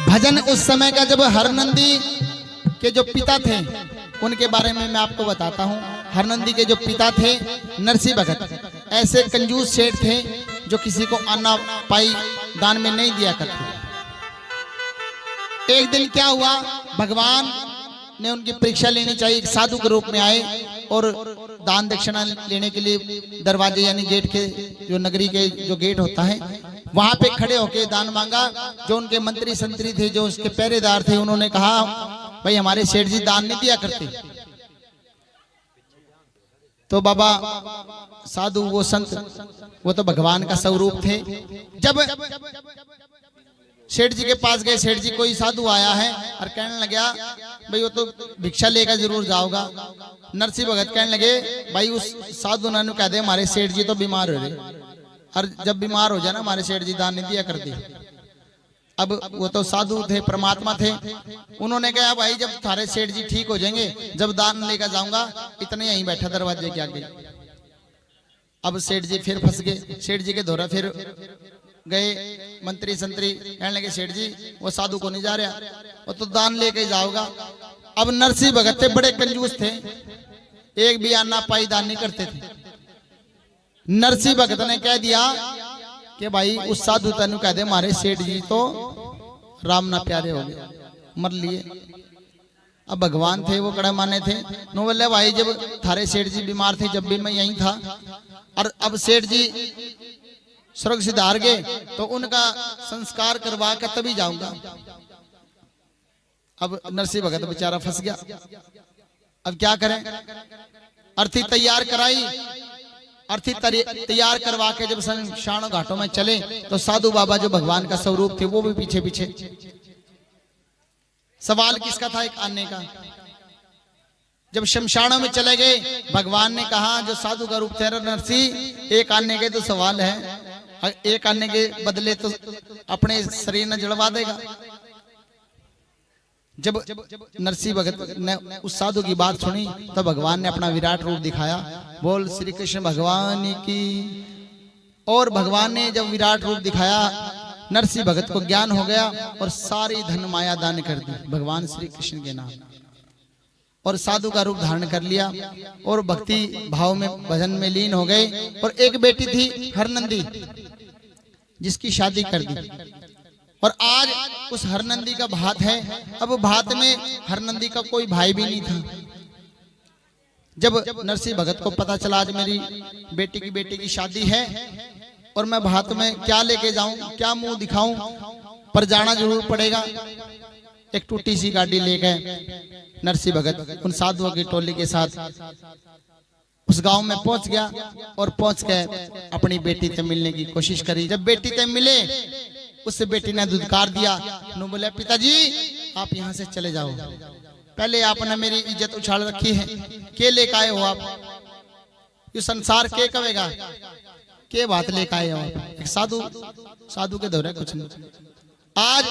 भजन उस समय का जब हरनंदी के जो पिता थे उनके बारे में मैं आपको बताता हूँ। हरनंदी के जो पिता थे नरसिंह भगत ऐसे कंजूस सेठ थे जो किसी को अन्ना पाई दान में नहीं दिया करते। एक दिन क्या हुआ, भगवान ने उनकी परीक्षा लेनी चाहिए। एक साधु के रूप में आए और दान दक्षिणा लेने के लिए दरवाजे यानी गेट के जो नगरी के जो गेट होता है वहां पे खड़े होके दान मांगा। जो उनके मंत्री संतरी थे, जो उसके पहरेदार थे, उन्होंने कहा भाई हमारे सेठ जी दान नहीं दिया करते। तो बाबा साधु वो संत वो तो भगवान का स्वरूप थे। जब सेठ जी के पास गए, सेठ जी कोई साधु आया है और कहने लगा भाई वो तो भिक्षा लेकर जरूर जाओगा। नरसिंह भगत कहने लगे भाई उस साधु ने कह दे हमारे सेठ जी तो बीमार हो रहे, और जब बीमार हो जाए ना हमारे सेठ जी दान नहीं दिया करते। अब वो तो साधु थे, परमात्मा थे। उन्होंने कहा भाई जब थारे सेठ जी ठीक हो जाएंगे जब दान लेकर जाऊंगा, इतने यहीं बैठा दरवाजे के आगे। अब सेठ जी फिर फंस गए। सेठ जी के दौरा फिर गए मंत्री संतरी, कहने लगे सेठ जी वो साधु को नहीं जा रहा, वो तो दान लेके जाओगा। अब नरसिंह भगत थे, बड़े कंजूस थे, एक भी अन्ना पाई दान नहीं करते थे। नरसिंह भगत ने कह दिया कि भाई उस साधु तनु कह दे हमारे सेठ जी तो राम ना प्यारे हो गए, मर लिए। अब भगवान थे वो कड़ा माने थे। नो बोले भाई जब थारे सेठ जी बीमार थे जब भी मैं यहीं था, और अब सेठ जी स्वर्ग सिधार गए तो उनका संस्कार करवा कर तभी जाऊंगा। अब नरसिंह भगत बेचारा फंस गया। अब क्या करें, अर्थी तैयार कराई, अर्थी तैयार करवा के जब शमशान घाटों में चले तो साधु बाबा जो भगवान का स्वरूप थे वो भी पीछे पीछे। सवाल किसका था, एक आने का। जब शमशानों में चले गए भगवान ने कहा जो साधु का रूप थे नरसिंह, एक आने के तो सवाल है, एक आने के बदले तो अपने शरीर न जड़वा देगा। जब नरसिंह भगत ने उस साधु की बात सुनी तो भगवान ने अपना विराट रूप दिखाया। बोल श्री कृष्ण भगवान की। और भगवान ने जब विराट रूप दिखाया नरसिंह भगत को ज्ञान हो गया और सारी धन माया दान कर दी भगवान श्री कृष्ण के नाम, और साधु का रूप धारण कर लिया और भक्ति भाव में भजन में लीन हो गए। और एक बेटी थी हरनंदी जिसकी शादी कर दी, और आज उस हरनंदी का भात है। अब भात में हरनंदी का कोई भाई भी नहीं था। जब नरसिंह भगत को पता चला आज मेरी बेटी की शादी है और मैं भात में क्या लेके जाऊं, क्या मुंह दिखाऊं, पर जाना जरूर पड़ेगा। एक टूटी सी गाड़ी लेके नरसिंह भगत उन साधुओं की टोली के साथ उस गांव में पहुंच गया और पहुंच के अपनी बेटी से मिलने की कोशिश करी। जब बेटी से मिले उससे बेटी ने दुदकार दिया, नु बोले पिताजी आप यहाँ से चले जाओ, पहले आपने मेरी इज्जत उछाल रखी है, के लेकर आए हो आप, ये संसार के कहेगा, के बात लेकर आए हो आप। एक साधु के दौरे कुछ नहीं। आज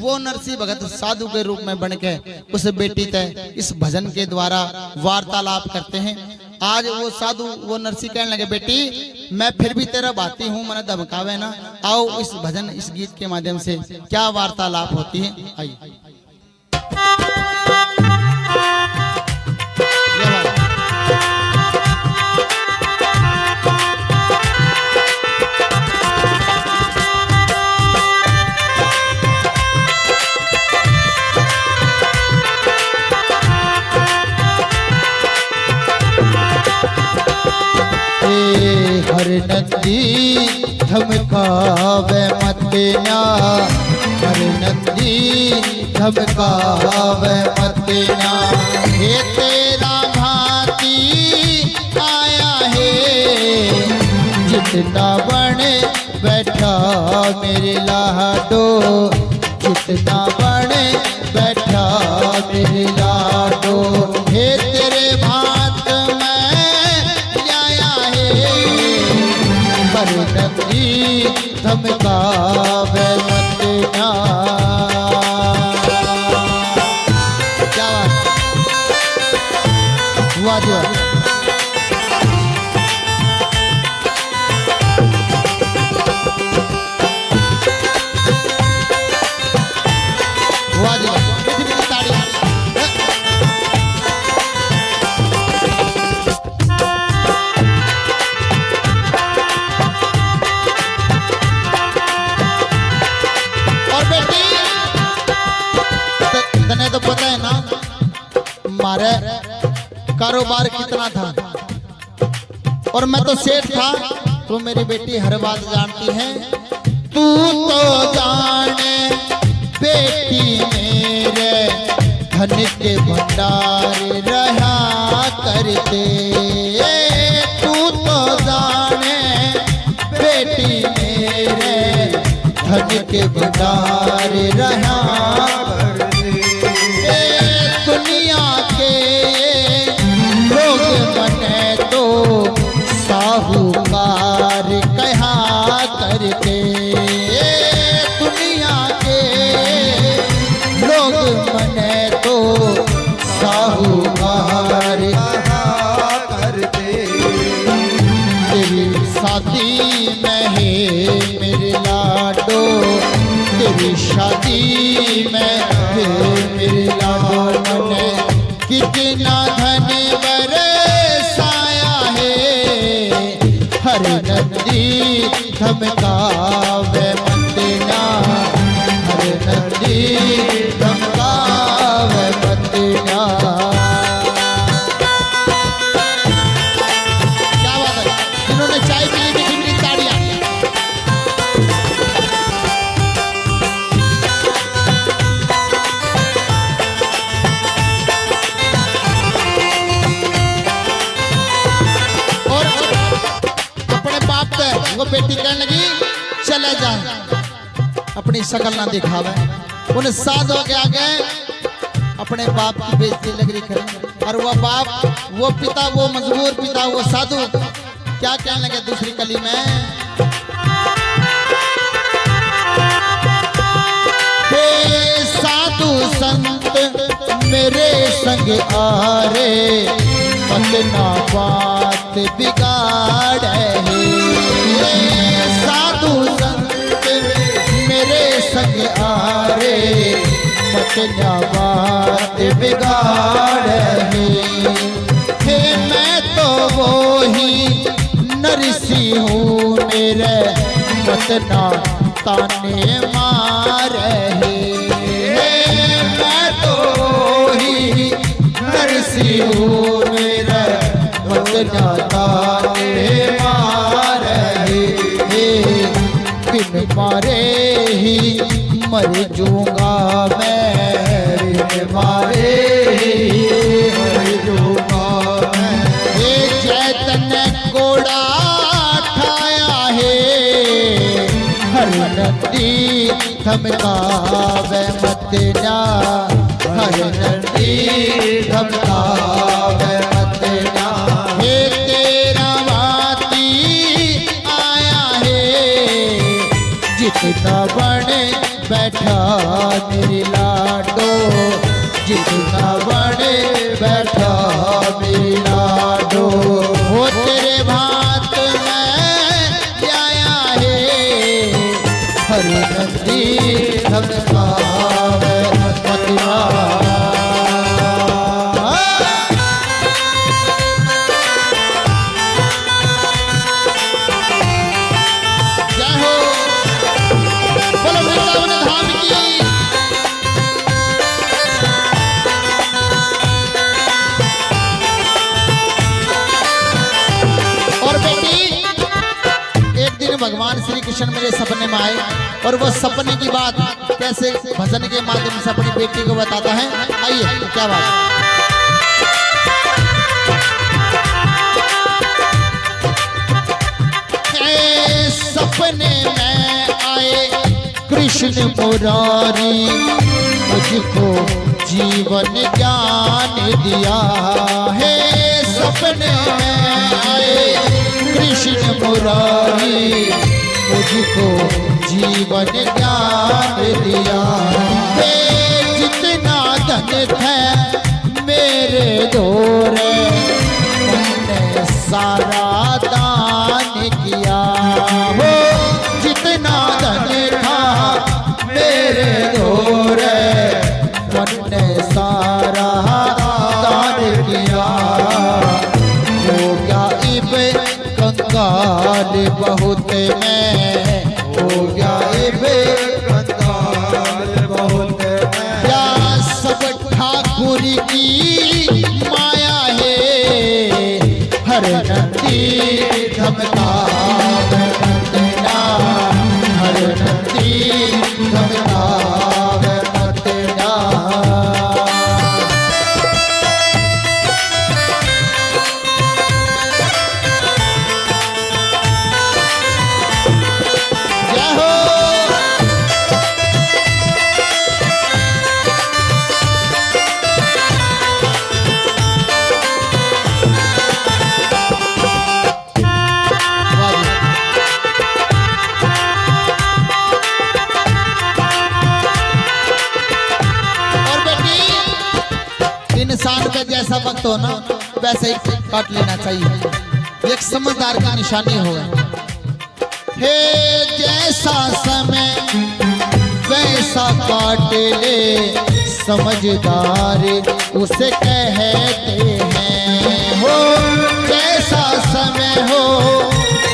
वो नरसिंह भगत साधु के रूप में बन के उस बेटी तय इस भजन के द्वारा वार्तालाप करते हैं। आज वो साधु वो नरसिंह कहने लगे बेटी मैं फिर भी तेरा भाती हूँ, मैंने धमकावे ना, आओ इस भजन इस गीत के माध्यम से क्या वार्तालाप होती है। आइए हरनंदी धमकावे मत ना, हरनंदी धमकावे मत ना, हे तेरा भाती आया है जितना बन बैठा मेरे लाडो, जितना बन बैठा मेरे लाडो, हे तेरे भात में आया है हरनंदी धमकावे मत ना। क्या बात, वाह तुम्हारे कारोबार कितना था? और मैं तो सेठ था। तो मेरी बेटी हर बात जानती है। तू तो जाने बेटी मेरे धन के भंडार रहा करते। तू तो जाने बेटी मेरे धन के भंडार रहा करते। दुनिया के लोग मने तो साहूकार कहा करते। दुनिया के लोग मने तो साहूकार कहा करते। तेरी शादी में है मेरे लाडो, तेरी शादी में है मेरे लाडो। मने कितना धन बरसाया है, हर नदी धमकावे मदीना, हर नदी धमकावे मदीना। क्या बात है, जिन्होंने चाय पी ली जिनकी ताड़ियां। वो बेटी कहने लगी चले जाए, अपनी शक्ल ना दिखावे। उन साधुओं के आगे अपने बाप की बेइज्जती लग रही करे। और वो बाप, वो पिता, वो मजबूर पिता, वो साधु क्या कहने लगे दूसरी कली में? हे साधु संत मेरे संग आ रे, अपना बात बिगाड़े। साधु संत मेरे संग आ रे, अपना बात बिगाड़े। हे मैं तो वो ही नरसी हूँ, मेरे मतना ताने मारे। मैं तो ही नरसी हूँ, मेरे मतना ताने मारे। बिन मारे ही मर जाऊंगा मैं, बिन मारे ही मर जाऊंगा मैं। हे चैतन्य घोड़ा ठाया है, हर नदी धमकावे मदीना, हर नदी धमकावे मदीना। हे तेरा वाती आया है, जितना बने बैठा मेरी लाडो, जितना बने बैठा मेरी लाडो। वो तेरे भात में आया है, हर नदी धमकावे मदीना। जय हो, बोलो वृंदावन धाम की। और बेटी, एक दिन भगवान श्री कृष्ण मेरे सपने में आए और वो सपने की बात कैसे भजन के माध्यम से अपनी बेटी को बताता है। आइए, क्या बात। सपने में आए कृष्ण मुरारी, मुझको जीवन ज्ञान दिया है। सपने में आए कृष्ण मुरारी, मुझको जीवन ज्ञान दिया है। जितना धन है मेरे दौरे, मैंने सारा दान किया हो। जितना धन था मेरे दौरे, मैंने सारा दान किया। हो गया इब कंगाल बहुत में, हो गया इब कंगाल बहुत में। या सब ठाकुर की धमकावे मत जा। जय हो। इंसान का जैसा वक्त हो ना वैसे ही काट लेना चाहिए, एक समझदार की निशानी होगा। हे जैसा समय वैसा काट ले, समझदार उसे कहते हैं। हो जैसा समय हो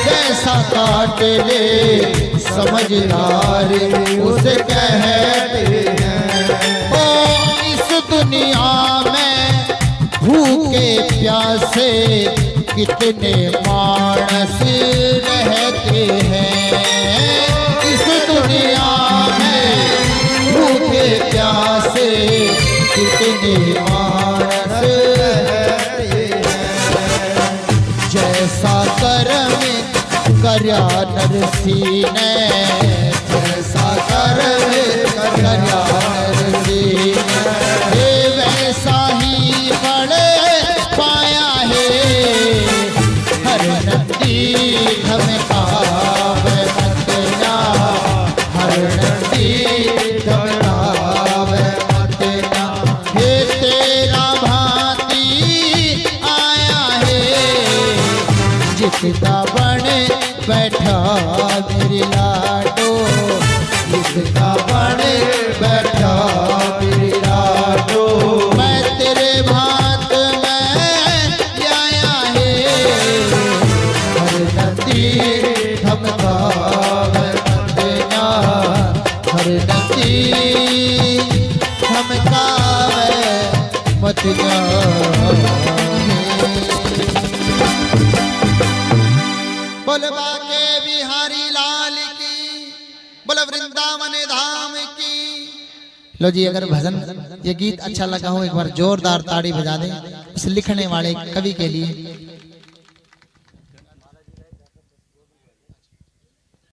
वैसा काट ले, समझदार उसे कहते हैं। ओ इस दुनिया में भूखे प्यासे कितने मानस रहते हैं। इस दुनिया में भूखे प्यासे कितने मानस रहते हैं। जैसा कर्म कर्या नरसी ने, जैसा कर्म कर्या नरसी ने, वैसा ही बड़े पाया है। हर नदी धमकावे मत जा, हर नदी धमकावे मत जा। हे तेरा भांति आया है, जितना बने बैठा मेरी लाडो, जितना बने बैठा मेरी लाडो। मैं तेरे भांत में आया है, हर नदी धमकावे मत जा, हर नदी धमकावे मत जा। बोल बाके बिहारी लाल की, बोल वृंदावन धाम की। लो जी, अगर भजन ये गीत अच्छा लगा हो एक बार जोरदार ताड़ी बजा दें उस लिखने वाले कवि के लिए।